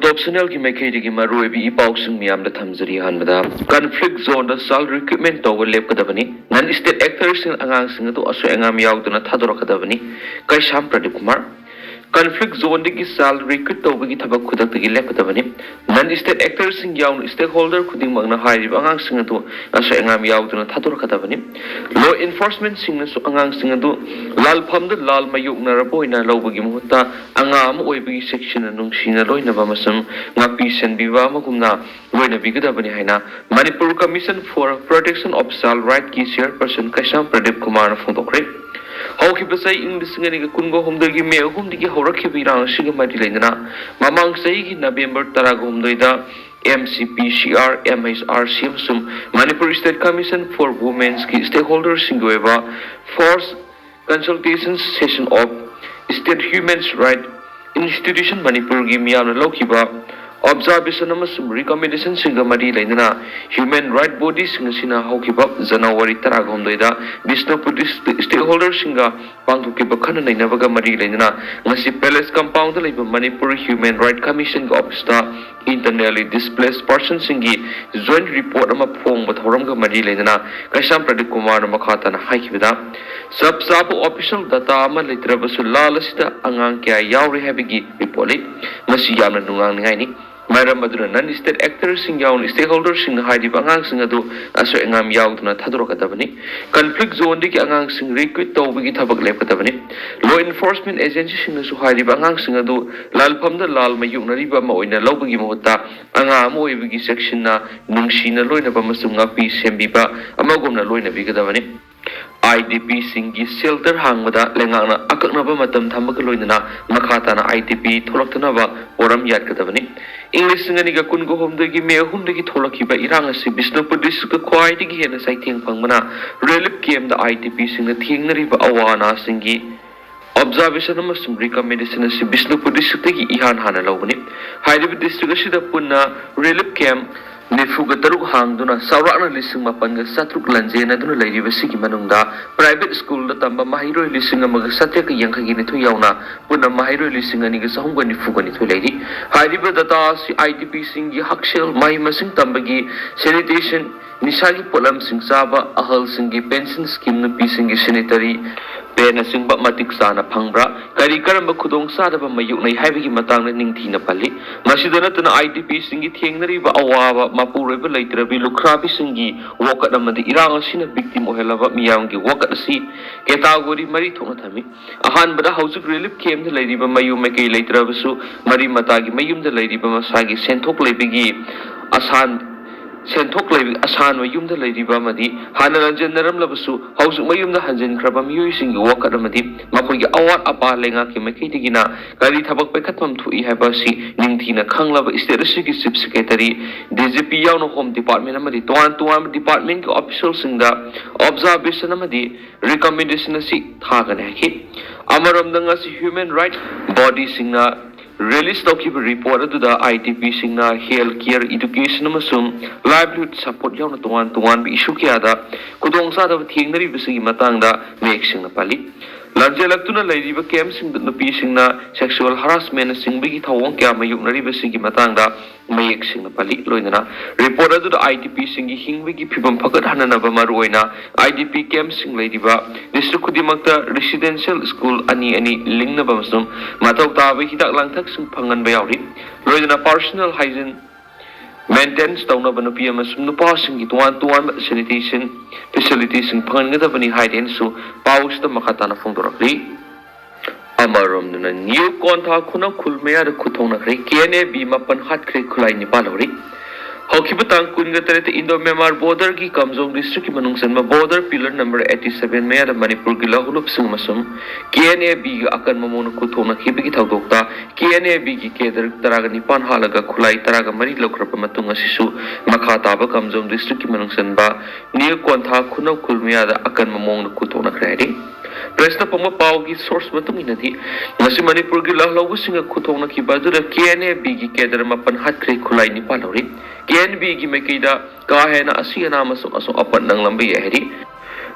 optional ki mekhei ki maroi bi ipausung miam da thamjari hanbada conflict zone da sal recruitment to lep kadabani non state actors in angang sing to aso engam yauduna thador kadabani kai sham Pradeep Kumar conflict zone ki sal recruit to gi thabak khudak gi lep kadabani non state actors in yaun stakeholder khuding magna hairi angang sing to aso engam yauduna thador kadabani law enforcement sing so angang sing to lal pham da lal mayuk na raboina lobagi muhutta angam oibagi section anung sina loina ba masam ngapi sen biwa magumna loina bigadabani haina Manipur Commission for Protection of Child Right ki chairperson Kaisham Pradeep Kumar na phongdokre hauki basai ing disingani ga kungo homdagi me humdigi horakhi birang siga mari leina mamang sai gi November 10 homdoida MCPCR MHR Simsum Manipur State Commission for Women's ki stakeholders singweva force consultation session of State Human Rights Institution Manipur gi miyamna lokhiba observation amasum recommendation singa mari lainana human right bodies sina haukiba January 10 da Bishnupur stakeholder singa pangthukiba khana nainabaga mari lainana ngasi palace compound da leiba Manipur Human Right Commission ga office da internally displaced persons singi joint report ama phongba thoramga mari lainana Kaisham Pradeep Kumar makhata na haikibida sub official data ama leitrabasu lalasida angang kya yaure habigi report le ngasi yamna nungang ningai ni Madam Madura non state actors sing yaun stakeholders sing haidi bangang sing adu aso engam yauduna thadorokadabani conflict zone diki angang sing recruit tawbagi thabak lepkadabani law enforcement agency sing su haidi bangang sing adu lalpham da lal mayuknari ba ma oina lawbagi mohutta angam oibagi section na nungsina loina ba masum ngapi sembiba amagumna loina bigadabani IDP singi shelter hangmada lengana akaknaba matam thamaka loinana makhatana IDP tholaktanaba oram yadkadabani English singani ga kungo homdagi me humdagi tholakhiba irang asi Bishnupur district ka khwaidagi hena saitheng phangmana relief camp da IDP singna thingnariba awana singi observation amasum recommendation asi Bishnupur district gi ihan hana lawbani hairibi district asida punna relief camp Nifuga taruk hangduna sawrakna lising mapanga satruk lanjena duna lairibasigi manungda private school da tamba mahiroi lising amaga satyaka yankagi nithu yauna puna mahiroi lising ani ga sahumga nifuga nithu lairi hairiba data si IDP singi haksel mai masing tambagi sanitation nisagi polam sing saba ahal singi pension scheme na pisingi sanitary pena singba matik sana phangbra kari karamba khudong sadaba mayuk nei haibigi matangna ningthina pali masidana tuna IDP singi thengnari ba awaba mapureba leitrabi lukhrabi singi wokat amadi irang asina victim ohelaba miyamgi wokat asi category mari thona thami ahan bada housing relief camp da leiriba mayu mekei leitrabasu mari matagi mayum da leiriba masagi senthok leibigi asan senthok leibi asan mayum da leiriba madi hana ranjan naram labasu housing mayum da hanjin kraba miyu singi wokat amadi mapogi awat apa lenga ki mekei digina kari thabak pekhatmam thui haba si ningthina khanglaba state ki chief secretary DGP yawno home department amadi tuan department ki officials singda observation amadi recommendation asi thagane ki amaram danga si human right body singna release document report adu da IDP singna health care education amasum livelihood support yawna tuan bi issue kya da kudong sa da thingnari bisigi matang da mek singna pali lanjelaktuna leiriba camp sing da nupi singna sexual harassment singbigi thawong kya mayuknari bisigi matang da mayek singna pali loinana report adu da IDP singi hingbigi phibam phakat hanana ba maroina IDP camp sing leiriba district kudimakta residential school ani lingna ba masum matok ta ba hidak langthak sing phangan ba yauri loinana personal hygiene maintenance tawna ba nupi amasum nupa singi tuan sanitation facilities sing phangan ga bani haiden su paus ta makata na phongdorakli amarom na new kontha khuna khulmeya da khuthongna khri KNA-B mapan hat khri khulai ni palori Hokibutang kunga tarete Indo-Myanmar border ki Kamjong district ki manungsan ma border pillar number 87 maya da Manipur ki Lalhoulup sing masum KNA-B ga akan mamona kuthona khibigi thawdokta KNA-B ki kedar taraga nipan halaga khulai taraga mari lokrapa matung asisu makha taba Kamjong district ki manungsan ba new kontha khuna khulmiya da akan mamona kuthona khri Presna pama pau ki source matung inati ngasi Manipur ki Lalhoulup singa kuthona ki badura KNA-B ki kedar mapan hat khri khulai ni palori KNA-B ki mekida kahena asiyana masuk aso apat nang lambi yahri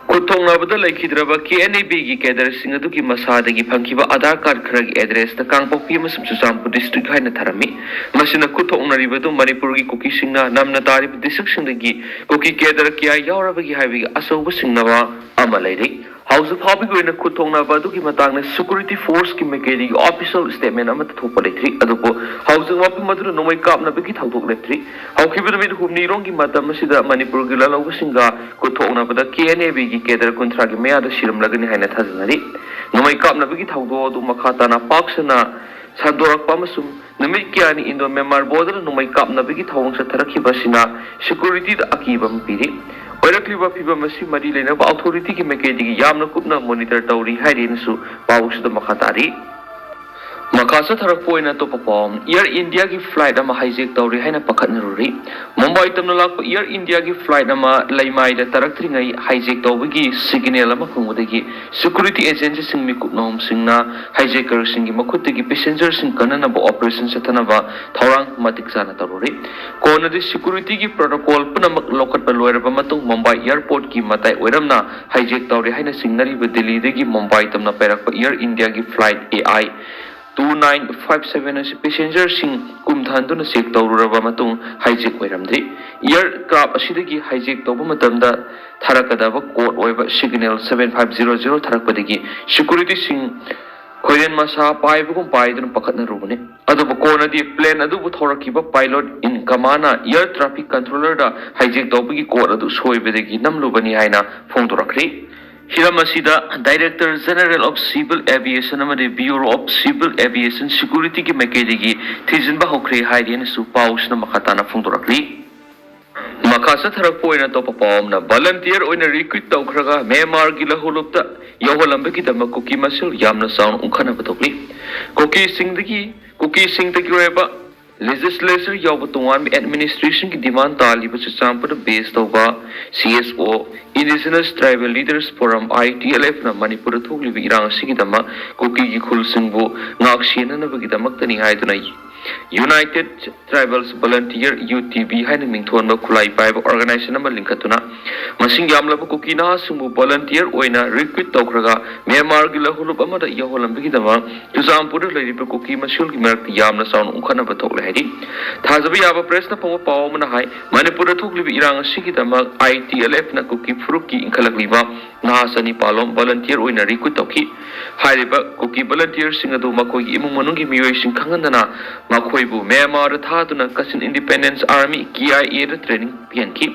Kutongnabada laikhidraba KNA-B gi cadresing adugi masadagi phangkiba Aadhaar card kharagi address ta Kangpokpi amasung Chusampu district haina tharami masina kutongnaribadu Manipur gi Kuki singna namna tarib district singdagi Kuki cadre kya yaurabagi haibi asauba singnaba ama lairi House of Hobby going to Kutongnabadu ki matang security force ki mekedi official statement amat thopa letri adupo House of Hobby madru no mai kap na bigi thawdok letri how kibu mit humni rong ki matam masida Manipur gi lalaw singa Kutongnabada KNA-B gi kedar kontra gi meya da shiram lagani haina thajnari no mai kap na bigi thawdo du makhata na paksana sandorak pamasum namit kyani Indo Myanmar border no mai kap na bigi thawong sa tharakhi basina security da akibam piri Oirakliba piba masi mari lenaba authority ki mekedi yamna kupna monitor tawri hairinsu pawusda makhatari Makasa tharak poina to papom Air India ki flight ama hijack tawri haina pakhatnaruri Mumbai tamna lakpa Air India ki flight ama laimai da tarak tringai hijack tawbagi signal ama khungudagi security agency sing mi kupnom singna hijacker singi makhutagi passenger sing kanana ba operation sathanaba thorang matik sana tawri kona di security ki protocol punamak lokat pa loiraba matung Mumbai airport ki matai oiramna hijack tawri haina singnari ba Delhi dagi Mumbai tamna perakpa Air India ki flight AI 2957 as passenger sing kumthanduna check tawruraba matung hijack oiramdri aircraft asidagi hijack tawba matamda tharakadaba code oiba signal 7500 tharakpadagi security sing Korean masa paibugum paidun pakatna rubune adubu konadi plane adubu thorakiba pilot in kamana air traffic controller da hijack tawbagi code adu soibedagi namlubani haina phongdorakri Hiramasida Director General of Civil Aviation amadi Bureau of Civil Aviation Security ki mekedi thijinba hokre haidien su paus na makatana phongdorakri Makasa tharak poina to papom na volunteer oina recruit tawkhraga Myanmar gi Lalhoulup ta Yaohalambagi Kuki masel yamna sound unkhana batokli Kuki singdagi reba legislature yawba tongan administration ki demand taliba Chusampu based over CSO Indigenous Tribal Leaders Forum ITLF na Manipur thogli irang sigidama Kuki gi khulsingbu ngaksina na bagidamak tani haiduna United Tribals Volunteer UTB haina mingthonba khulai paiba organization ama linkatuna masing yamlaba Kuki na singbu volunteer oina recruit tawkhraga Myanmar gi Lalhoulup amada Yaohalambagi dama Chusampu leriba Kuki masul gi marak yamna sound unkhana bathokle haidi thajabi yaba press na phawa pawmana hai Manipur thogli irang sigidama ITLF na Kuki fruki inkhalakliba nahasani palom volunteer oina recruit tawki hairiba Kuki volunteer sing adu makoi imung manungi miyoi sing khangandana makhoibu Myanmar thaduna Kachin Independence Army KIA da training pianki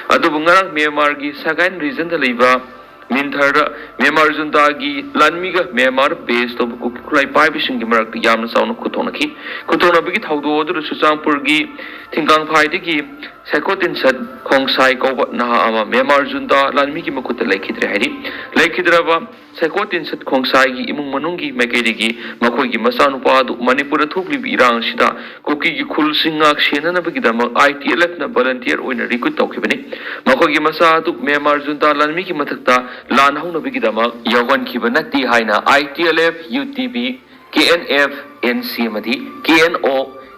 adubu ngarang Myanmar gi Sagain region da leiba Minthara Myanmar junta gi lanmiga Myanmar base to Kuki khulai paibising gi marak yamna sauna kutona bigi thawdo odu Chusampur gi thingkang phaide gi Saikotin sat khongsai ko na ama Myanmar junta lanmi gi makuta laikhidre hairi laikhidraba Saikotin sat khongsai gi imung manungi mekedi makoi gi masanu padu Manipur thogli irang sida Kuki gi khul singak sena na bigi dama ITLF na volunteer oina recruit tawkhibani makoi gi masa tu Myanmar junta lanmi gi mathakta lan hauna bigi dama yawan khibana ti haina ITLF UTB KNF NC madi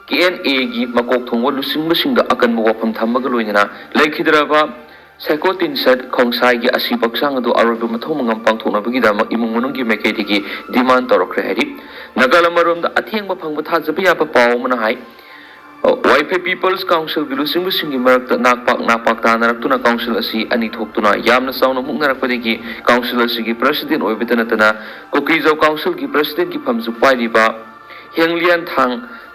KNA gi makok thongwa lusing da akan wafam thamaga loinana laikhidraba Saikotin sat khongsai gi asibaksang adu arobu mathong mangam pangthona bagi dama imung manung gi mekedi gi demand torokre hari nagalamarom da athengba phangba thajabi apa pawmana hai YP People's Council gi lusing gi marakta nakpak tanarakuna council asi ani thoktuna yamna sauna mungnarakpadegi council asi gi president oibitanatana Kokizau council gi president gi phamju pairiba henglian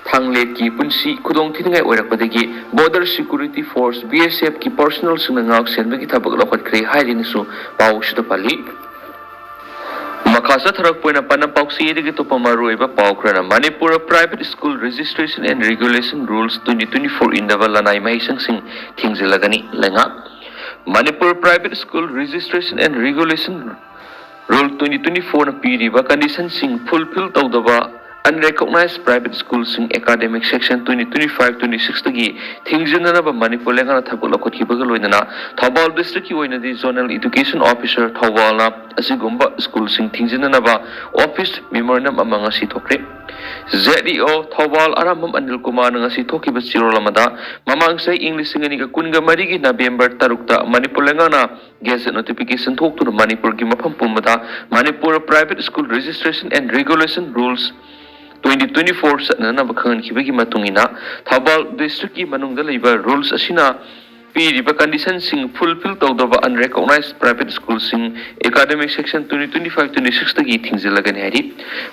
Thangle ki punsi kudong thingai oirakpadegi border security force BSF ki personal singangak senbagi thabak lokhat kre hairinisu pawusda pali Makasa tharak poina panam pauksi edigi to pamaroiba pawkrana Manipur private school registration and regulation rules 2024 indaba lanai mahisang sing thingzilagani lenga Manipur private school registration and regulation rule 2024 na piriba condition sing fulfill tawdaba unrecognized private schools in academic section 2025-26 tagi thingzinanaba Manipur lengana thabuk lokothibaga loinana Thawbal district ki oina di zonal education officer Thawbal na asigumba schools in thingzinanaba office memorandum amanga si thokre ZEO Thawal Aramam Anil Kumar ngasi thoki ba sirolamada mamang sai English ngani ka kunga marigi November 3 Manipur lengana gazette notification thoktu Manipur gi mafam pumada Manipur Private School Registration and Regulation Rules 2024 satnana bakhangan kibagi matungina Thawal district ki manungda leiba rules asina Piriba conditions sing fulfill tawdaba unrecognized private schools sing academic section 2025-26 tagi thingzilagan hari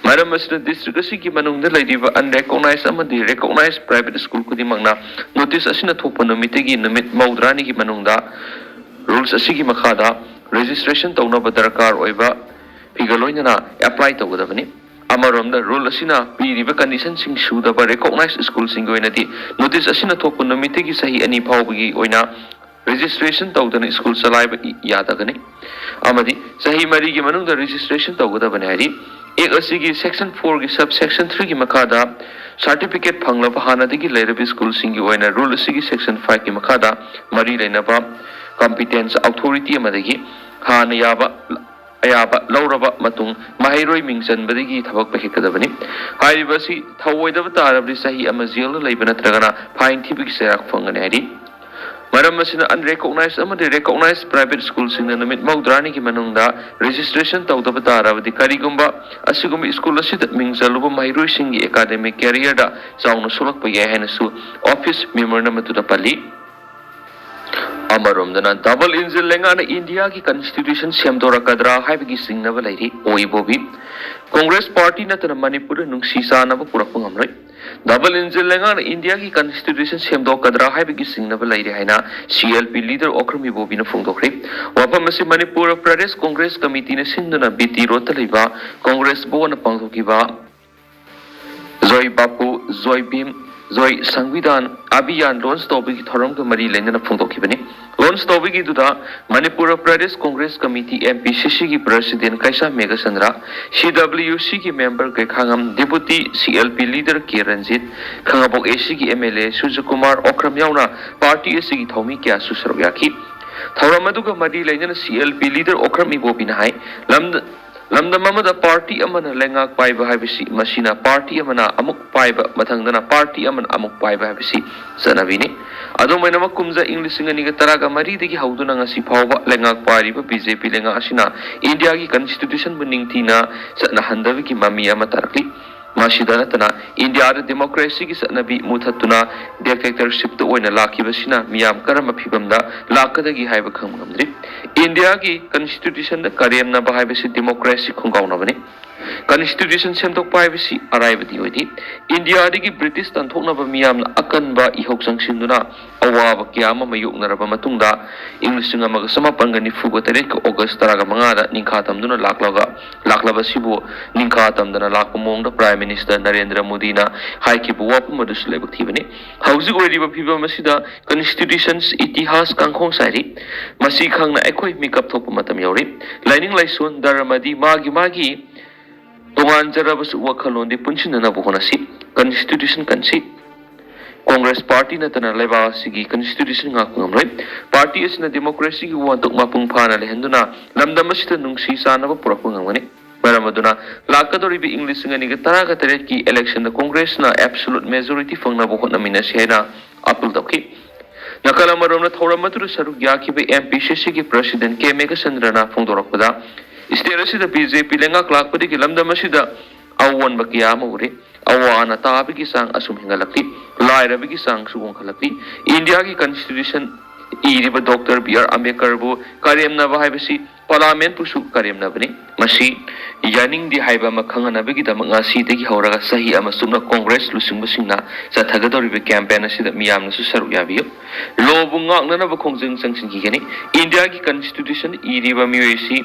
maram asna district asigi manungda laidiba unrecognized amadi recognized private school kudimangna notice asina thokpa numitegi numit maudrani gi manungda rules asigi makhada registration tawnaba darkar oiba pigaloinana apply tawgadabani Amaramda rule asina piriba conditions sing sudaba recognized school sing oinati notice asina thokpa numitegi sahi ani phawbagi oina registration tawdana school salaiba yadagani amadi sahi mari gi manungda registration tawgadabani hari ek asigi section 4 gi subsection 3 gi makada certificate phanglaba hanadagi lairabi school sing gi oina rule asigi section 5 gi makada mari lainaba competence authority amadagi hana yaba ayaba lauraba matung mahairoi mingsan badigi thabak pahikadabani haibasi thawoidaba tarabri sahi ama jail leiba natragana fine thibig serak phangane hari maram asina unrecognized amadi recognized private schools sing namit maudrani ki manungda registration tawdaba tarabadi karigumba asigumi school asida mingsaluba mahairoi singi academic career da sauna sulak pa yai hanasu office member namatu da pali Amaramdana double engine lengana India ki constitution semdora kadra haibagi singnaba lairi oibobi Congress party natana Manipur nungsi sanaba purakpa ngamroi double engine lengana India ki constitution semdora kadra haibagi singnaba lairi haina CLP leader Okrami Bobi na phongdokre wapamasi Manipur Pradesh Congress committee na sinduna BT rota leiba Congress bo na pangthokiba Joy Bapu Joy Bim Joy Sangvidan Abhiyan launch tawbigi thoram ka mari lenjana phongdokhibani launch tawbigi duda Manipur Pradesh Congress Committee MPCC ki president Kaisa Megasandra CWC ki member ke khangam deputy CLP leader K Ranjit khangabok AC ki MLA Sujakumar Okram yauna party AC ki thomi kya susarok yakhi thoram aduga mari lenjana CLP leader Okram Ibobina hai lamda mamada party amana lengak paiba haibisi masina party amana amuk paiba mathangdana party amana amuk paiba haibisi sanabini ado maina makumza English ngani ga taraga mari digi hauduna ngasi phawba lengak pariba BJP lenga asina India ki constitution buningtina sana handawi ki mami ama tarakli Masida natana India da democracy ki sanabi muthatuna dictatorship to oina lakibasina miyam karama phibamda lakadagi haiba khangmamdri India ki constitution da karemna ba haibasi democracy khunggauna bani constitution semtok paibasi araibadi oidi India digi British tanthokna ba miyam na akanba ihok sangsinduna awaba kiyama mayuknaraba matungda English ngamaga samapangani fugo tarek August taraga mangada ningkhatamduna laklaba sibu ningkhatamdana lakpamongda prime minister Narendra Modi na haikibu wapumadu sulebak thibani hauji oiriba phibam asida constitutions itihas kangkhong sari masi khangna ekhoi mikap thokpa matam yauri lining laison daramadi magi tongan jarabasu wakhalonde punchina buhonasi constitution kansi Congress party na tana leba sigi constitution ngakungamloi party asina democracy ki wantok mapung phana lehenduna lamdam asita nungsi sanaba purakungangani baramaduna lakadoribi English ngani ga taraga teret ki election da Congress na absolute majority fangna bohona minasi haina apul dakhi nakala maromna thoramatu saruk yakibe MPCC ki president K Megasandra phongdorakpada state asida BJP lenga klakpadi ki lamdam asida awan bakiya mawri awana tabi ki sang asum hingalakti lairabi ki sang subong khalakti India ki constitution iriba Dr. B.R. Ambedkar bu karemna ba haibasi parliament pusu karemna bani masi yaning di haiba makhangana bagi da ngasi dagi hauraga sahi ama sumna Congress lusing basingna sathagadori be campaign asida miyamna su saru yabiyo lo bu ngakna ba khongjing sangsing ki gani India ki constitution iriba miwesi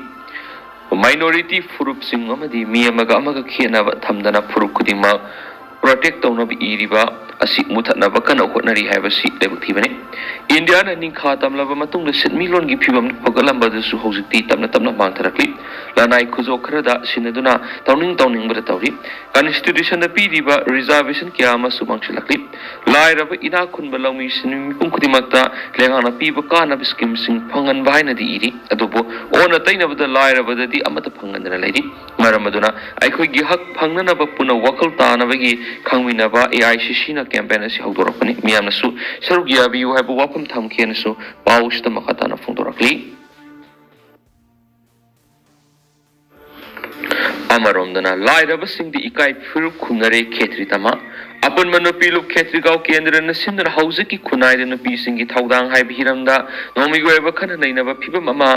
minority furup sing amadi mi amaga khena thamdana furup kudima protect tawna bi iriba asi muthatnaba kana hotnari haibasi lebuk thibani India na ningkha tamlaba matungda sinmilon gi phibam phagalambadasu hojikti tamna tamna mangtharakli lanai khujo khrada sinaduna tawning bada tawri constitution da pidiba reservation kya amasu mangsilakli lairaba ina khunba lawmi sinmi pungkhudimakta lengana piba kana scheme sing phangan baina di iri adobo ona tainabada lairabada di amata phangandana lairi maramaduna aikhoi gi hak phangnana ba puna wakal tanabagi khangminaba AICC na campaign asi hawdorakani miyamnasu saruk yabiu haibu wapam thamkhenasu pausta makatana phongdorakli Amaromdana lairaba singdi ikai phirup khunare khetri tama Apan manupi lup khetri gau kendra na sindar hausa ki khunai da nupi singi thaudang hai bihiramda nomi goeba khana nainaba phibam ama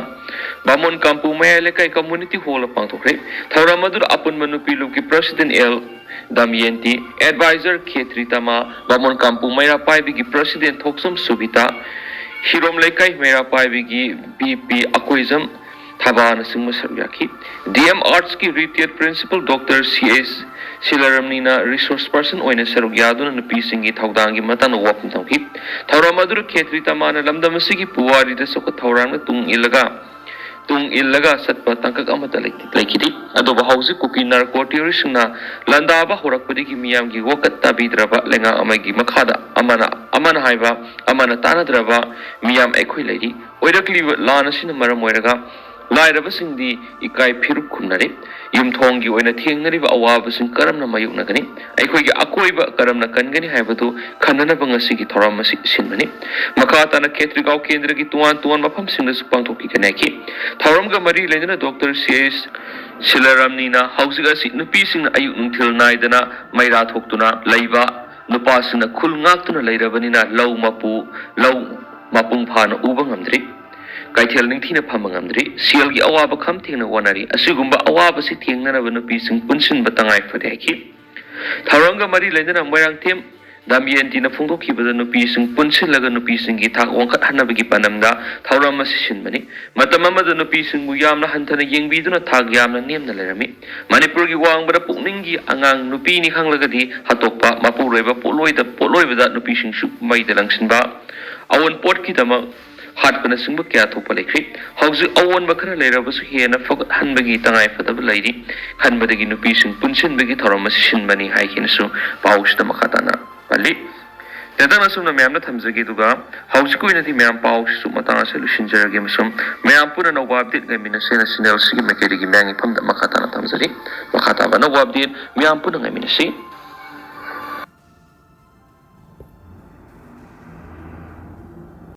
bamon kampu mayale kai community hall pangthokre thauramadu apan manupi lup ki president L Damienti advisor khetri tama bamon kampu mayra pai bi ki president thoksam subita hirom lekai mayra pai bi ki BP akoizam Thabana Singh Masaruyaki DM Arts ki retired principal Dr. CS Silaramnina resource person oina sarugyaduna nupi singi thaudangi matana wapum thamki thauramadu khetri tamana lamdamasigi puwari da soka thauramna tung illaga satpa tangkak amata laikidi adoba hausi kuki narcotics na landaba horakpadi ki miyam gi wakat tabidraba lenga amagi makhada amana haiba amana tanadraba miyam ekhoi lairi oirakli lana sina maram oiraga lairaba singdi ikai phirup khumnare yumthongi oina thengnariba awaba sing karamna mayuknagani aikoigi akoiba karamna kangani haibatu khanana bangasigi thoram masi sinmani makata na khetrigau kendra gi tuan mafam singna supang thoki kanaki thoram ga mari lendana Dr. CS Silaramni na hausiga si nupi singna ayuk nungthil naidana maira thoktuna leiba nupa singna khul ngaktuna leirabani na law mapung phana ubang amdri Kaithel ningthina phamangamdri sialgi awaba kham thengna wanari asigumba awaba si thengna na nupi sing punsin batangai phadeki tharanga mari lendana moirang them Damienti na phungdokhi bada nupi sing punsin laga nupi sing gi thak wangkhat hanabagi panamda thauram masi sinmani matama da nupi sing bu yamna hanthana yengbiduna thak yamna nemna lerami manipur gi wangbada pukningi angang nupi ni khanglagadi hatokpa mapuroiba poloibada nupi sing su maida langsinba awon pot ki tama hatpana singba kya thopa lekri hausi awon bakara leirabasu hena fogat hanbagi tangai fadab lairi khanbadagi nupi sing punsin bagi thoram sinbani haikinasu pausta makatana bali tadana sumna myamna thamjagi duga hausi ko inati myam pausu matanga solution jarage masum myam puna no update ga mina sena sinel sigi makeri gi myangi phamda makatana thamjari makata bana update myam puna ga mina si